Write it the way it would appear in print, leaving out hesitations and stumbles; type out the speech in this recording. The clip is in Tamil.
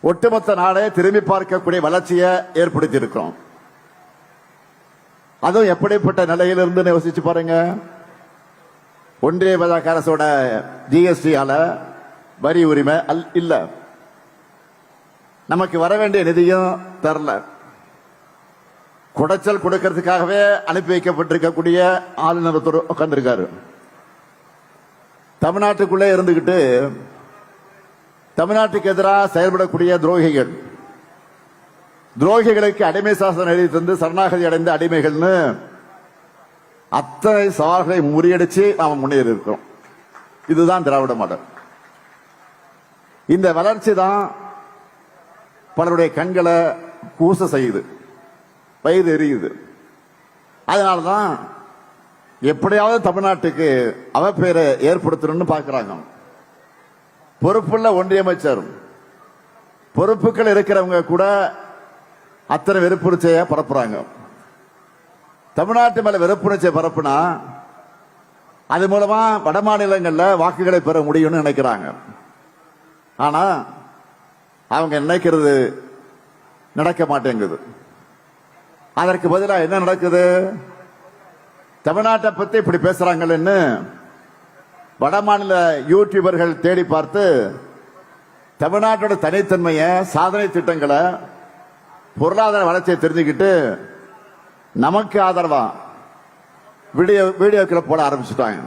ஒட்டுமொத்த நாடே திரும்பி பார்க்கக்கூடிய வளர்ச்சியை ஏற்படுத்தி இருக்கிறோம். அதுவும் எப்படிப்பட்ட நிலையிலிருந்து யோசிச்சு பாருங்க. ஒன்றிய பாஜக அரசோட ஜிஎஸ்டியால வரி உரிமை இல்ல, நமக்கு வர வேண்டிய நிதியும் தரல, குடைச்சல் கொடுக்கறதுக்காகவே அனுப்பி வைக்கப்பட்டிருக்கக்கூடிய ஆளுநர் உட்கார்ந்திருக்காரு. தமிழ்நாட்டுக்குள்ளே இருந்துகிட்டு தமிழ்நாட்டுக்கு எதிராக செயல்படக்கூடிய துரோகிகளுக்கு அடிமை சாசனம் எழுதி தந்து சரணாகதி அடைந்த அடிமைகள்னு அத்தனை சவால்களை முறியடிச்சு நாம முன்னேறி இருக்கிறோம். இதுதான் திராவிட மாடல். இந்த வளர்ச்சி தான் பலருடைய கண்களை கூச செய்யுது, வயது எரியுது. அதனாலதான் எப்படியாவது தமிழ்நாட்டுக்கு அவப்பெயரை ஏற்படுத்தணும்னு பார்க்கிறாங்க. பொறுப்புள்ள ஒன்றிய அமைச்சர், பொறுப்புகள் இருக்கிறவங்க கூட அத்தனை வெறுப்புணர்ச்சியை பரப்புறாங்க. தமிழ்நாட்டு மேல வெறுப்புணர்ச்சியை பரப்புனா அது மூலமா வட மாநிலங்களில் வாக்குகளை பெற முடியும்னு நினைக்கிறாங்க. ஆனா அவங்க நினைக்கிறது நடக்க மாட்டேங்குது. அதற்கு பதிலாக என்ன நடக்குது? தமிழ்நாட்டை பத்தி இப்படி பேசுறாங்கன்னு வட மாநில யூடியூபர்கள் தேடி பார்த்து தமிழ்நாட்டோட தனித்தன்மையை, சாதனை திட்டங்களை, பொருளாதார வளர்ச்சியை தெரிஞ்சுக்கிட்டு நமக்கு ஆதரவா வீடியோக்களை போட ஆரம்பிச்சுட்டாங்க.